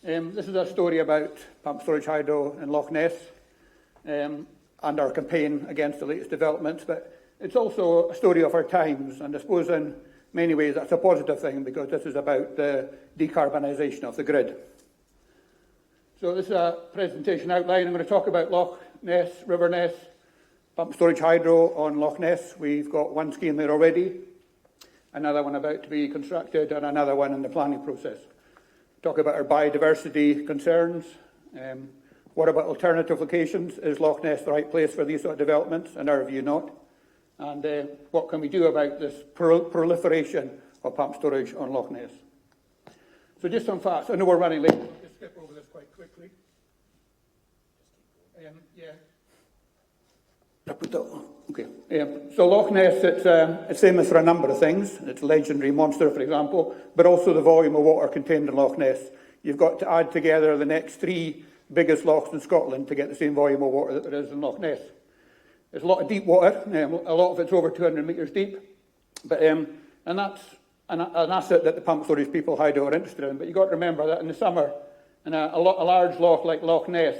This is a story about pumped storage hydro in Loch Ness and our campaign against the latest developments, but it's also a story of our times, and I suppose in many ways that's a positive thing because this is about the decarbonisation of the grid. So this is a presentation outline. I'm going to talk about Loch Ness, River Ness, pumped storage hydro on Loch Ness. We've got one scheme there already, another one about to be constructed, and another one in the planning process. Talk about our biodiversity concerns. What about alternative locations? Is Loch Ness the right place for these sort of developments? In our view, not. And what can we do about this proliferation of pumped storage on Loch Ness? So just some facts. I know we're running late. I'll just skip over this quite quickly. Okay. So Loch Ness, it's famous for a number of things. It's a legendary monster, for example, but also the volume of water contained in Loch Ness. You've got to add together the next three biggest lochs in Scotland to get the same volume of water that there is in Loch Ness. There's a lot of deep water. A lot of it's over 200 metres deep, but and that's an asset that the pumped storage people hydro are interested in. But you've got to remember that in the summer, in a large loch like Loch Ness,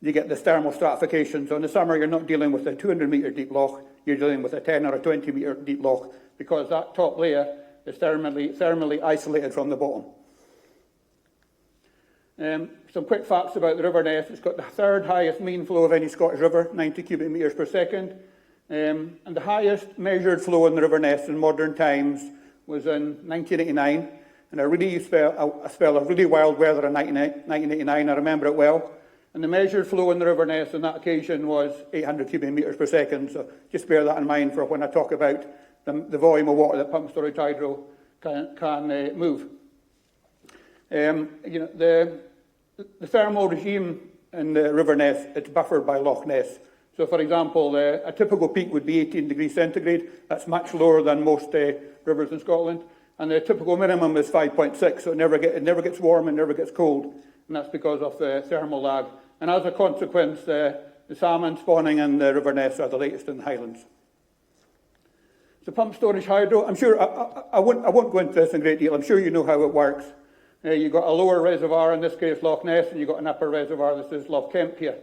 you get this thermal stratification. So in the summer, you're not dealing with a 200-metre deep loch, you're dealing with a 10 or a 20-metre deep loch because that top layer is thermally isolated from the bottom. Some quick facts about the River Ness. It's got the third highest mean flow of any Scottish river, 90 cubic metres per second. And the highest measured flow in the River Ness in modern times was in 1989. And a spell of really wild weather in 1989, I remember it well. And the measured flow in the River Ness on that occasion was 800 cubic metres per second. So just bear that in mind for when I talk about the volume of water that pumped storage hydro can move. The thermal regime in the River Ness, it's buffered by Loch Ness. So, for example, a typical peak would be 18 degrees centigrade. That's much lower than most rivers in Scotland. And the typical minimum is 5.6, so it never gets warm and never gets cold. And that's because of the thermal lag. And as a consequence, the salmon spawning in the River Ness are the latest in the Highlands. So pumped storage hydro, I'm sure, I won't go into this in great deal. I'm sure you know how it works. You've got a lower reservoir, in this case Loch Ness, and you've got an upper reservoir, this is Loch Kemp here.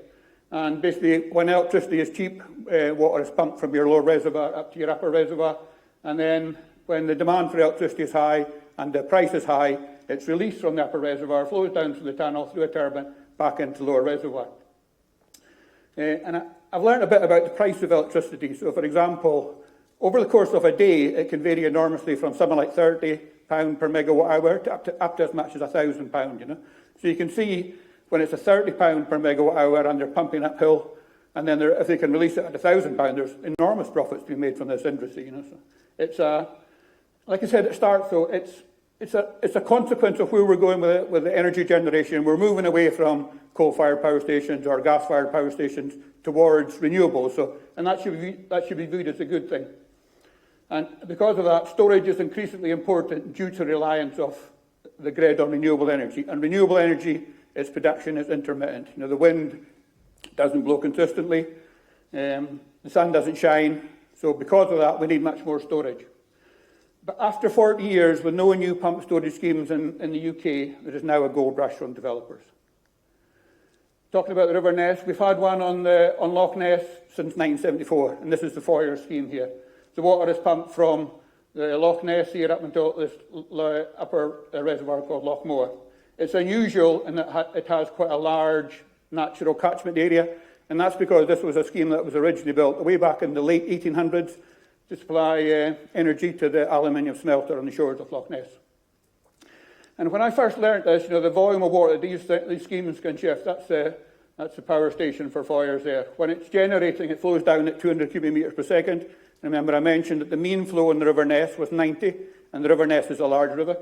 And basically, when electricity is cheap, water is pumped from your lower reservoir up to your upper reservoir. And then when the demand for electricity is high and the price is high, it's released from the upper reservoir, flows down through the tunnel, through a turbine, back into the lower reservoir. And I've learned a bit about the price of electricity. So, for example, over the course of a day, it can vary enormously from something like £30 per megawatt hour to up to as much as £1,000, you know. So you can see when it's a £30 per megawatt hour and they're pumping uphill, and then if they can release it at £1,000, there's enormous profits to be made from this industry, you know. So it's like I said at the start, though, it's a consequence of where we're going with the energy generation. We're moving away from coal-fired power stations or gas-fired power stations towards renewables. So, and that should be viewed as a good thing. And because of that, storage is increasingly important due to reliance of the grid on renewable energy. And renewable energy, its production is intermittent. You know, the wind doesn't blow consistently, the sun doesn't shine. So because of that, we need much more storage. But after 40 years, with no new pumped storage schemes in the UK, there is now a gold rush from developers. Talking about the River Ness, we've had one on Loch Ness since 1974, and this is the Foyer scheme here. The water is pumped from the Loch Ness here up until this upper reservoir called Loch Moor. It's unusual in that it has quite a large natural catchment area, and that's because this was a scheme that was originally built way back in the late 1800s to supply energy to the aluminium smelter on the shores of Loch Ness. And when I first learned this, you know, the volume of water that these schemes can shift, that's the power station for Foyers there. When it's generating, it flows down at 200 cubic metres per second. Remember, I mentioned that the mean flow in the River Ness was 90, and the River Ness is a large river.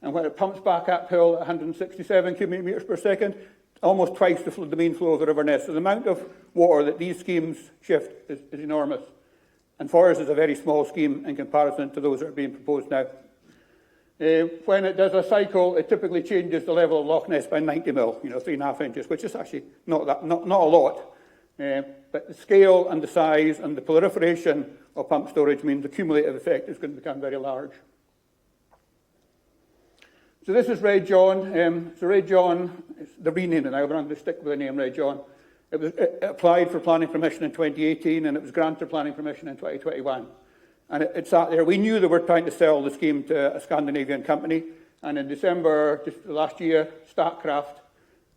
And when it pumps back uphill at 167 cubic metres per second, almost twice the mean flow of the River Ness. So the amount of water that these schemes shift is enormous. And Foyers is a very small scheme in comparison to those that are being proposed now. When it does a cycle, it typically changes the level of Loch Ness by 90 mil, you know, 3.5 inches, which is actually not a lot. But the scale and the size and the proliferation of pumped storage means the cumulative effect is going to become very large. So this is Red John. So Red John, it's the rename now, but I'm going to stick with the name Red John. It applied for planning permission in 2018, and it was granted planning permission in 2021. And it sat there. We knew they were trying to sell the scheme to a Scandinavian company. And in December, just last year, Statkraft,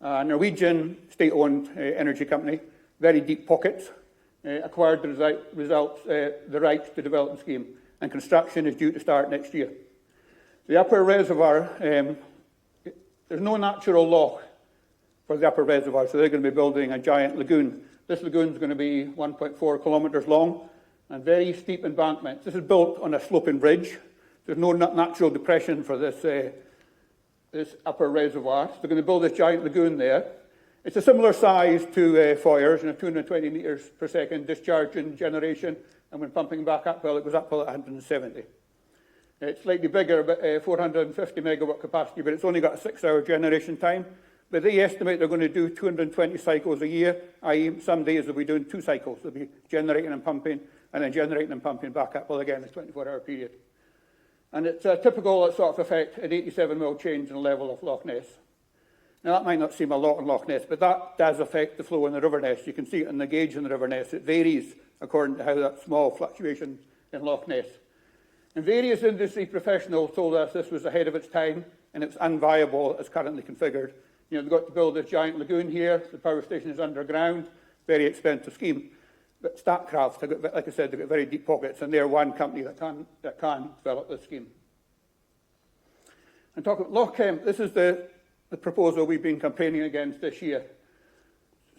a Norwegian state-owned energy company, very deep pockets, acquired the rights to develop the scheme. And construction is due to start next year. The upper reservoir, there's no natural loch for the upper reservoir, so they're going to be building a giant lagoon. This lagoon is going to be 1.4 kilometres long and very steep embankments. This is built on a sloping bridge. There's no natural depression for this upper reservoir. So they're going to build this giant lagoon there. It's a similar size to Foyers, 220 metres per second discharge in generation, and when pumping back uphill, it goes uphill at 170. It's slightly bigger, about 450 megawatt capacity, but it's only got a 6-hour generation time. But they estimate they're going to do 220 cycles a year, i.e. some days they'll be doing 2 cycles. They'll be generating and pumping, and then generating and pumping back uphill again, a 24-hour period. And it's a typical sort of effect, an 87 mil change in the level of Loch Ness. Now that might not seem a lot in Loch Ness, but that does affect the flow in the River Ness. You can see it in the gauge in the River Ness. It varies according to how that small fluctuation in Loch Ness. And various industry professionals told us this was ahead of its time and it's unviable as currently configured. You know, they've got to build this giant lagoon here. The power station is underground. Very expensive scheme. But Statkraft, like I said, they've got very deep pockets, and they're one company that can develop this scheme. And talk about Loch Ness, this is the proposal we've been campaigning against this year.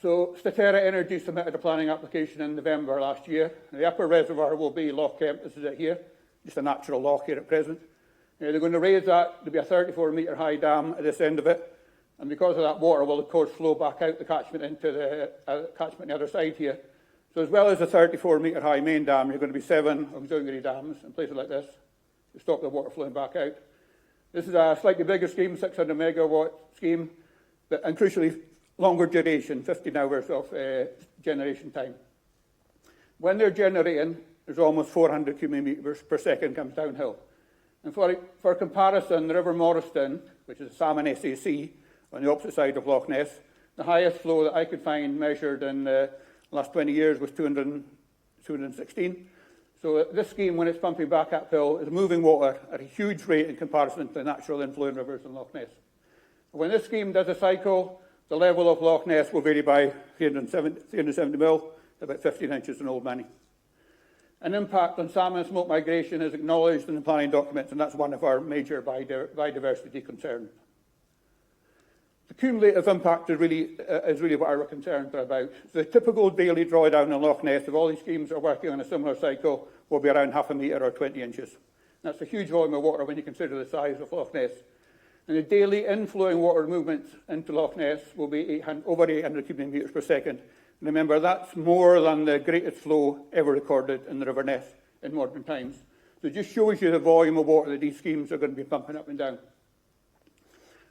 So Statera Energy submitted a planning application in November last year. The upper reservoir will be Loch Ness, this is it here, just a natural loch here at present. They're going to raise that, there'll be a 34-metre high dam at this end of it, and because of that, water will of course flow back out the catchment into the catchment on the other side here. So as well as a 34-metre high main dam, you're going to be 7 auxiliary dams in places like this to stop the water flowing back out. This is a slightly bigger scheme, 600 megawatt scheme, and crucially longer duration, 15 hours of generation time. When they're generating, there's almost 400 cubic metres per second comes downhill. And for comparison, the River Morriston, which is a Salmon SAC on the opposite side of Loch Ness, the highest flow that I could find measured in the last 20 years was 216. So this scheme, when it's pumping back uphill, is moving water at a huge rate in comparison to the natural inflowing rivers in Loch Ness. When this scheme does a cycle, the level of Loch Ness will vary by 370 mil, about 15 inches in Old Money. An impact on salmon smolt migration is acknowledged in the planning documents, and that's one of our major biodiversity concerns. The cumulative impact is really what our concerns are about. So the typical daily drawdown in Loch Ness, if all these schemes are working on a similar cycle, will be around half a metre or 20 inches. That's a huge volume of water when you consider the size of Loch Ness. And the daily inflowing water movements into Loch Ness will be over 800 cubic metres per second. And remember, that's more than the greatest flow ever recorded in the River Ness in modern times. So it just shows you the volume of water that these schemes are going to be pumping up and down.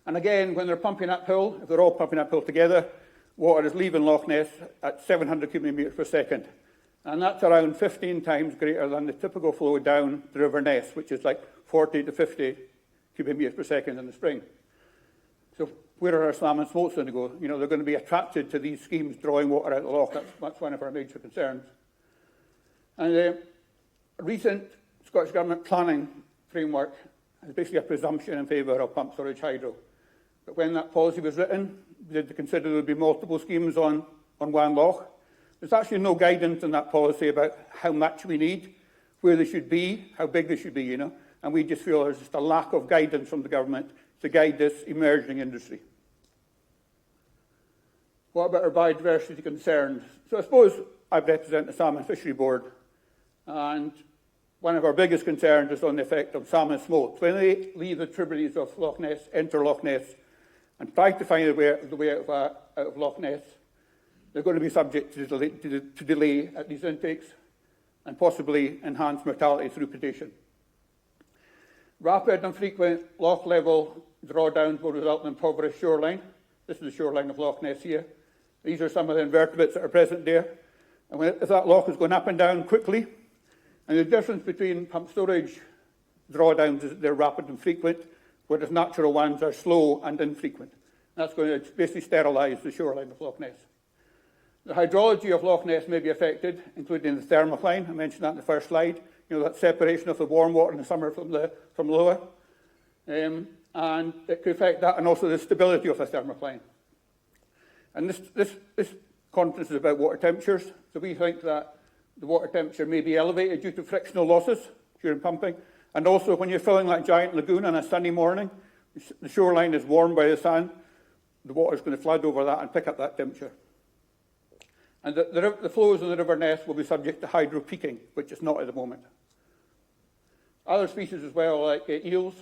And again, when they're pumping uphill, if they're all pumping uphill together, water is leaving Loch Ness at 700 cubic metres per second. And that's around 15 times greater than the typical flow down the River Ness, which is like 40 to 50 cubic metres per second in the spring. So where are our salmon smolts going to go? You know, they're going to be attracted to these schemes drawing water out of the loch. That's one of our major concerns. And the recent Scottish Government planning framework is basically a presumption in favour of pump storage hydro. But when that policy was written, did they consider there would be multiple schemes on one loch? There's actually no guidance in that policy about how much we need, where they should be, how big they should be, you know. And we just feel there's just a lack of guidance from the government to guide this emerging industry. What about our biodiversity concerns? So I suppose I represent the Salmon Fishery Board, and one of our biggest concerns is on the effect of salmon smolts. When they leave the tributaries of Loch Ness, enter Loch Ness, and try to find the way out of Loch Ness, they're going to be subject to delay at these intakes and possibly enhanced mortality through predation. Rapid and frequent loch level drawdowns will result in impoverished shoreline. This is the shoreline of Loch Ness here. These are some of the invertebrates that are present there. And if that loch is going up and down quickly, and the difference between pump storage drawdowns is they're rapid and frequent, whereas natural ones are slow and infrequent. That's going to basically sterilise the shoreline of Loch Ness. The hydrology of Loch Ness may be affected, including the thermocline. I mentioned that in the first slide. You know, that separation of the warm water in the summer from lower. And it could affect that, and also the stability of the thermocline. And this conference is about water temperatures. So we think that the water temperature may be elevated due to frictional losses during pumping. And also, when you're filling that giant lagoon on a sunny morning, the shoreline is warmed by the sun, the water is going to flood over that and pick up that temperature. And the flows in the River Ness will be subject to hydro peaking, which is not at the moment. Other species as well, like eels,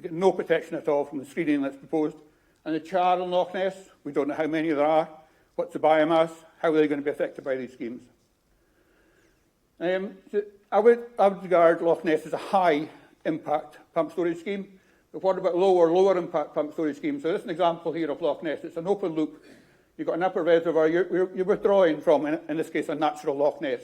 get no protection at all from the screening that's proposed. And the char in Loch Ness, we don't know how many there are, what's the biomass, how are they going to be affected by these schemes. I would regard Loch Ness as a high impact pump storage scheme, but what about lower impact pump storage schemes? So this is an example here of Loch Ness. It's an open loop. You've got an upper reservoir you're withdrawing from, in this case, a natural Loch Ness.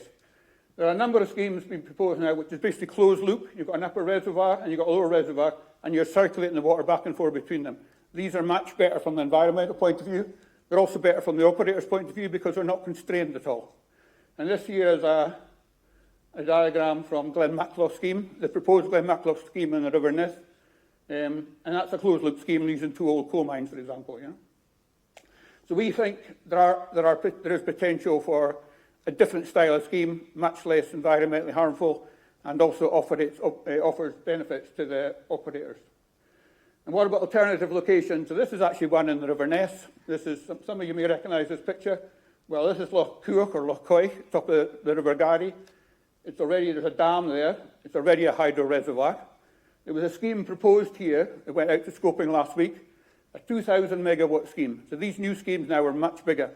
There are a number of schemes being proposed now, which is basically closed loop. You've got an upper reservoir and you've got a lower reservoir, and you're circulating the water back and forth between them. These are much better from the environmental point of view. They're also better from the operator's point of view because they're not constrained at all. And this here is a diagram from Glenmackloch scheme, the proposed Glenmackloch scheme in the River Ness. And that's a closed loop scheme using 2 old coal mines, for example. Yeah? So we think there is potential for a different style of scheme, much less environmentally harmful, and also offers benefits to the operators. And what about alternative locations? So this is actually one in the River Ness. This is, some of you may recognise this picture. Well, this is Loch Cuach or Loch Coy, top of the River Garry. There's a dam there. It's already a hydro reservoir. There was a scheme proposed here. It went out to scoping last week, a 2,000 megawatt scheme. So these new schemes now are much bigger,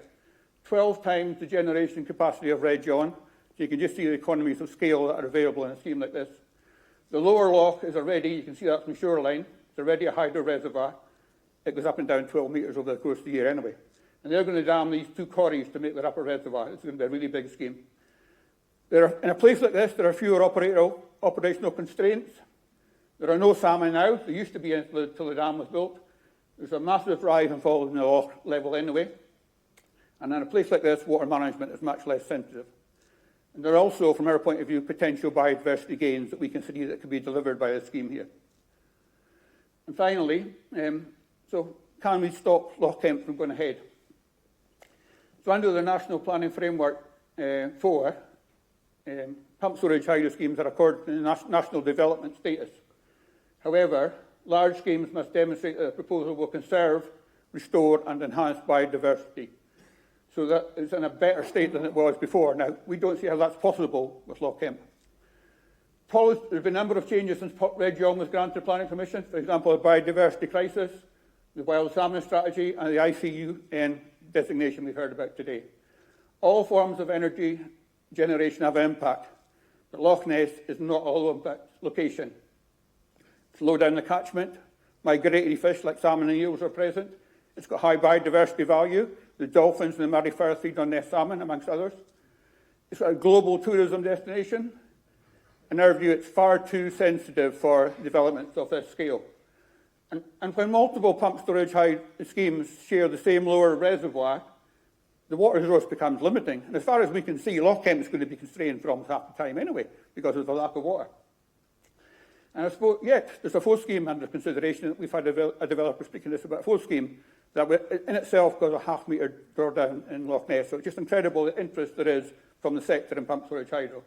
12 times the generation capacity of Red John. So you can just see the economies of scale that are available in a scheme like this. The lower loch is already, you can see that from the shoreline, it's already a hydro reservoir. It goes up and down 12 metres over the course of the year anyway. And they're going to dam these 2 quarries to make their upper reservoir. It's going to be a really big scheme. In a place like this, there are fewer operational constraints. There are no salmon now. There used to be until the dam was built. There's a massive rise and fall in the loch level anyway. And in a place like this, water management is much less sensitive. And there are also, from our point of view, potential biodiversity gains that we can see that could be delivered by this scheme here. And finally, so can we stop Loch Kemp from going ahead? So under the National Planning Framework 4, pump storage hydro schemes are accorded to national development status. However, large schemes must demonstrate that the proposal will conserve, restore and enhance biodiversity, so that it's in a better state than it was before. Now, we don't see how that's possible with Loch Kemp. There's been a number of changes since Red John was granted planning permission. For example, the biodiversity crisis, the wild salmon strategy and the ICUN designation we've heard about today. All forms of energy generation have impact, but Loch Ness is not a low impact location. It's low down the catchment. Migratory fish like salmon and eels are present. It's got high biodiversity value. The dolphins and the Murray Firth feed on Ness salmon, amongst others. It's got a global tourism destination. In our view, it's far too sensitive for developments of this scale. And when multiple pump storage schemes share the same lower reservoir, the water resource becomes limiting. And as far as we can see, Loch Kemp is going to be constrained for almost half the time anyway, because of the lack of water. And I suppose, yet, there's a full scheme under consideration. We've had a developer speaking to us about a full scheme that in itself got a half-metre drawdown in Loch Ness. So it's just incredible the interest there is from the sector in pump storage hydro.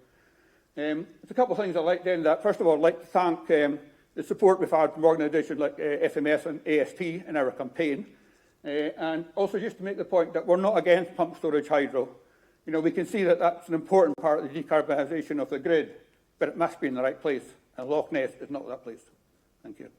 There's a couple of things I'd like to end at. First of all, I'd like to thank the support we've had from organisations like FMS and AST in our campaign. And also just to make the point that we're not against pump storage hydro. You know, we can see that that's an important part of the decarbonisation of the grid, but it must be in the right place. And Loch Ness is not that place. Thank you.